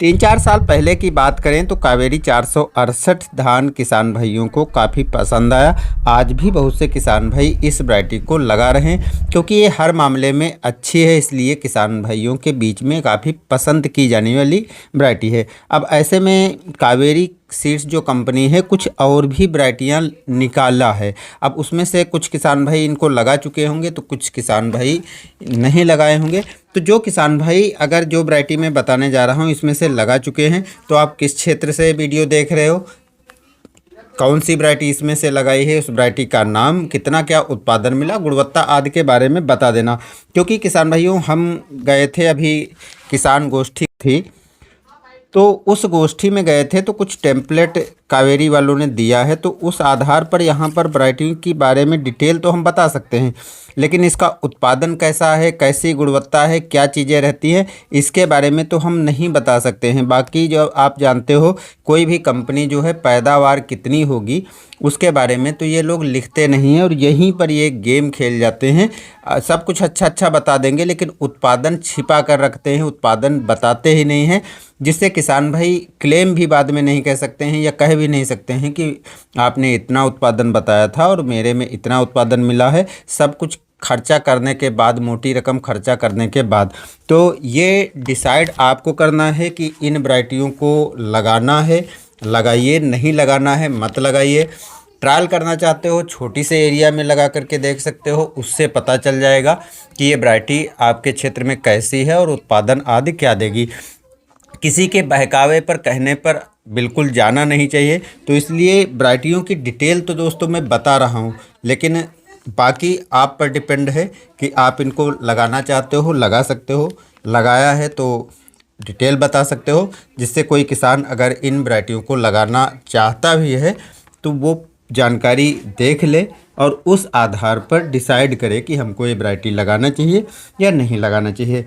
3-4 साल पहले की बात करें तो कावेरी 468 धान किसान भाइयों को काफ़ी पसंद आया। आज भी बहुत से किसान भाई इस वैरायटी को लगा रहे हैं क्योंकि ये हर मामले में अच्छी है, इसलिए किसान भाइयों के बीच में काफ़ी पसंद की जाने वाली वैरायटी है। अब ऐसे में कावेरी सीड्स जो कंपनी है कुछ और भी वैरायटियाँ निकाला है। अब उसमें से कुछ किसान भाई इनको लगा चुके होंगे तो कुछ किसान भाई नहीं लगाए होंगे। तो जो किसान भाई अगर जो वैरायटी मैं बताने जा रहा हूँ इसमें से लगा चुके हैं तो आप किस क्षेत्र से वीडियो देख रहे हो, कौन सी वैरायटी इसमें से लगाई है, उस वैरायटी का नाम, कितना क्या उत्पादन मिला, गुणवत्ता आदि के बारे में बता देना। क्योंकि किसान भाइयों हम गए थे, अभी किसान गोष्ठी थी तो उस गोष्ठी में गए थे तो कुछ टेम्पलेट कावेरी वालों ने दिया है, तो उस आधार पर यहाँ पर वैरायटी के बारे में डिटेल तो हम बता सकते हैं, लेकिन इसका उत्पादन कैसा है, कैसी गुणवत्ता है, क्या चीज़ें रहती हैं, इसके बारे में तो हम नहीं बता सकते हैं। बाकी जो आप जानते हो कोई भी कंपनी जो है पैदावार कितनी होगी उसके बारे में तो ये लोग लिखते नहीं हैं और यहीं पर ये गेम खेल जाते हैं। सब कुछ अच्छा बता देंगे लेकिन उत्पादन छिपा कर रखते हैं, उत्पादन बताते ही नहीं हैं, जिससे किसान भाई क्लेम भी बाद में नहीं कह सकते हैं या कह भी नहीं सकते हैं कि आपने इतना उत्पादन बताया था और मेरे में इतना उत्पादन मिला है। सब कुछ खर्चा करने के बाद, मोटी रकम खर्चा करने के बाद, तो ये डिसाइड आपको करना है कि इन वैरायटियों को लगाना है, लगाइए, नहीं लगाना है मत लगाइए। ट्रायल करना चाहते हो छोटी से एरिया में लगा करके देख सकते हो, उससे पता चल जाएगा कि ये वैरायटी आपके क्षेत्र में कैसी है और उत्पादन आदि क्या देगी। किसी के बहकावे पर, कहने पर बिल्कुल जाना नहीं चाहिए। तो इसलिए वैरायटियों की डिटेल तो दोस्तों मैं बता रहा हूँ, लेकिन बाकी आप पर डिपेंड है कि आप इनको लगाना चाहते हो, लगा सकते हो, लगाया है तो डिटेल बता सकते हो, जिससे कोई किसान अगर इन वैरायटियों को लगाना चाहता भी है तो वो जानकारी देख ले और उस आधार पर डिसाइड करे कि हमको ये वैरायटी लगाना चाहिए या नहीं लगाना चाहिए।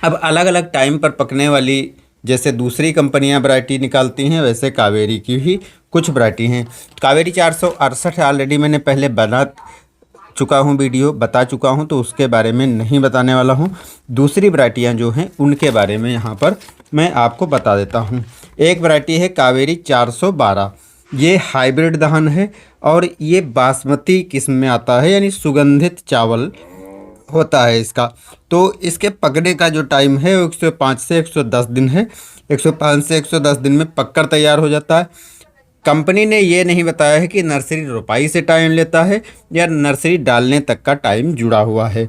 अब अलग अलग टाइम पर पकने वाली जैसे दूसरी कंपनियां वैरायटी निकालती हैं, वैसे कावेरी की भी कुछ वैरायटी हैं। कावेरी 468 ऑलरेडी मैंने पहले बना चुका हूं, वीडियो बता चुका हूं, तो उसके बारे में नहीं बताने वाला हूं। दूसरी वैरायटियां जो हैं उनके बारे में यहाँ पर मैं आपको बता देता हूं। एक वैरायटी है कावेरी 412, ये हाइब्रिड धान है और ये बासमती किस्म में आता है, यानी सुगंधित चावल होता है इसका। तो इसके पकने का जो टाइम है वो 105 से 110 दिन है। 105 से 110 दिन में पककर तैयार हो जाता है। कंपनी ने ये नहीं बताया है कि नर्सरी रोपाई से टाइम लेता है या नर्सरी डालने तक का टाइम जुड़ा हुआ है।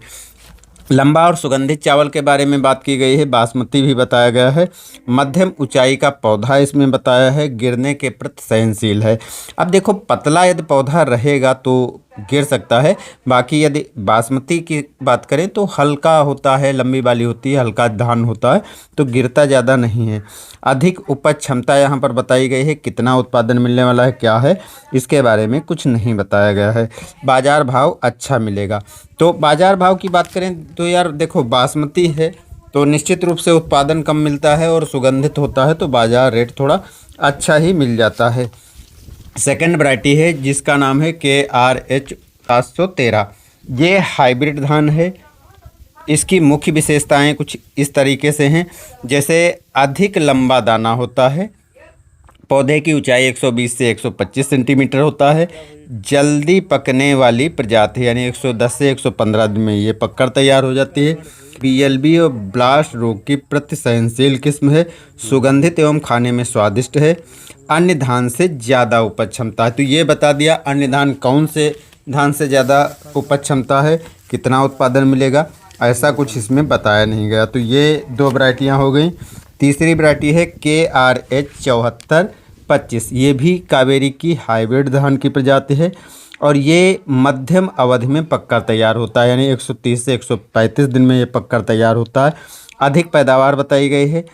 लंबा और सुगंधित चावल के बारे में बात की गई है, बासमती भी बताया गया है। मध्यम ऊंचाई का पौधा इसमें बताया है, गिरने के प्रति सहनशील है। अब देखो पतला यदि पौधा रहेगा तो गिर सकता है, बाकी यदि बासमती की बात करें तो हल्का होता है, लंबी बाली होती है, हल्का धान होता है तो गिरता ज़्यादा नहीं है। अधिक उपज क्षमता यहाँ पर बताई गई है, कितना उत्पादन मिलने वाला है, क्या है, इसके बारे में कुछ नहीं बताया गया है। बाज़ार भाव अच्छा मिलेगा। तो बाज़ार भाव की बात करें तो यार देखो बासमती है तो निश्चित रूप से उत्पादन कम मिलता है और सुगंधित होता है तो बाज़ार रेट थोड़ा अच्छा ही मिल जाता है। सेकंड वैरायटी है जिसका नाम है KRH 713, ये हाइब्रिड धान है। इसकी मुख्य विशेषताएं कुछ इस तरीके से हैं, जैसे अधिक लंबा दाना होता है, पौधे की ऊंचाई 120 से 125 सेंटीमीटर होता है, जल्दी पकने वाली प्रजाति यानी 110 से 115 दिन में ये पककर तैयार हो जाती है। BLB और ब्लास्ट रोग की प्रति सहनशील किस्म है, सुगंधित एवं खाने में स्वादिष्ट है, अन्य धान से ज़्यादा उपज क्षमता है। तो ये बता दिया अन्य धान कौन से धान से ज़्यादा उपज क्षमता है, कितना उत्पादन मिलेगा, ऐसा कुछ इसमें बताया नहीं गया। तो ये दो वैरायटियाँ हो गई। तीसरी वैरायटी है KRH 7425, ये भी कावेरी की हाइब्रिड धान की प्रजाति है और ये मध्यम अवधि में पककर तैयार होता है, यानी 130 से 135 दिन में ये पककर तैयार होता है। अधिक पैदावार बताई गई है,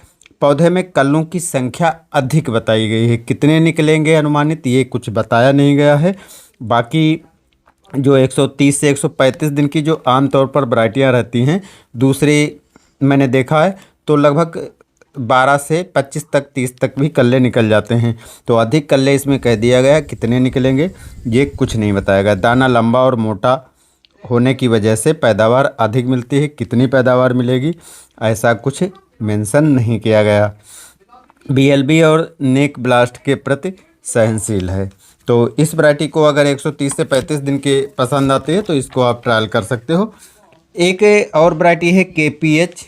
पौधे में कल्लों की संख्या अधिक बताई गई है, कितने निकलेंगे अनुमानित ये कुछ बताया नहीं गया है। बाकी जो 130 से 135 दिन की जो आमतौर पर वैरायटियाँ रहती हैं दूसरी मैंने देखा है तो लगभग 12 से 25 तक 30 तक भी कल्ले निकल जाते हैं। तो अधिक कल्ले इसमें कह दिया गया, कितने निकलेंगे ये कुछ नहीं बताया गया। दाना लंबा और मोटा होने की वजह से पैदावार अधिक मिलती है, कितनी पैदावार मिलेगी ऐसा कुछ मेंशन नहीं किया गया। BLB और नेक ब्लास्ट के प्रति सहनशील है। तो इस वैरायटी को अगर 130 से 35 दिन के पसंद आते हैं तो इसको आप ट्रायल कर सकते हो। एक और वैरायटी है KPH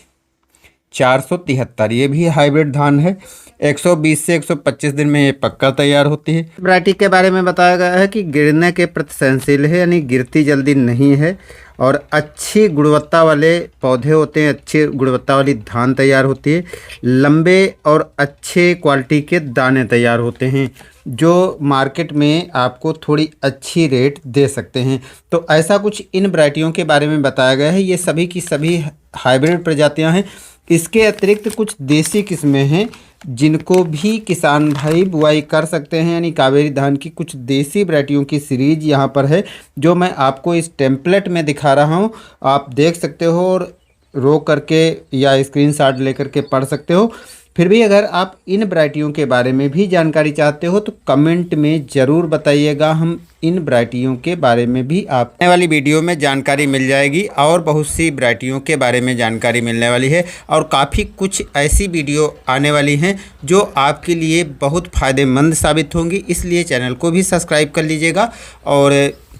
473, ये भी हाइब्रिड धान है। 120 से 125 दिन में ये पक्का तैयार होती है। वैरायटी के बारे में बताया गया है कि गिरने के प्रति सहनशील है, यानी गिरती जल्दी नहीं है और अच्छी गुणवत्ता वाले पौधे होते हैं, अच्छी गुणवत्ता वाली धान तैयार होती है। लंबे और अच्छे क्वालिटी के दाने तैयार होते हैं जो मार्केट में आपको थोड़ी अच्छी रेट दे सकते हैं। तो ऐसा कुछ इन वैरायटियों के बारे में बताया गया है। ये सभी की सभी हाइब्रिड प्रजातियां हैं। इसके अतिरिक्त कुछ देसी किस्में हैं जिनको भी किसान भाई बुआई कर सकते हैं, यानी कावेरी धान की कुछ देसी वैरायटियों की सीरीज यहाँ पर है जो मैं आपको इस टेम्पलेट में दिखा रहा हूँ। आप देख सकते हो और रोक करके या स्क्रीनशॉट लेकर के पढ़ सकते हो। फिर भी अगर आप इन वैरायटियों के बारे में भी जानकारी चाहते हो तो कमेंट में ज़रूर बताइएगा। हम इन वैरायटियों के बारे में भी आप आने वाली वीडियो में जानकारी मिल जाएगी और बहुत सी वैरायटियों के बारे में जानकारी मिलने वाली है और काफ़ी कुछ ऐसी वीडियो आने वाली हैं जो आपके लिए बहुत फ़ायदेमंद साबित होंगी। इसलिए चैनल को भी सब्सक्राइब कर लीजिएगा और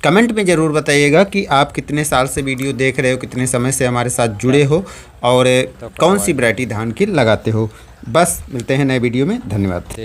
कमेंट में ज़रूर बताइएगा कि आप कितने साल से वीडियो देख रहे हो, कितने समय से हमारे साथ जुड़े हो और कौन सी वैरायटी धान की लगाते हो। बस मिलते हैं नए वीडियो में। धन्यवाद।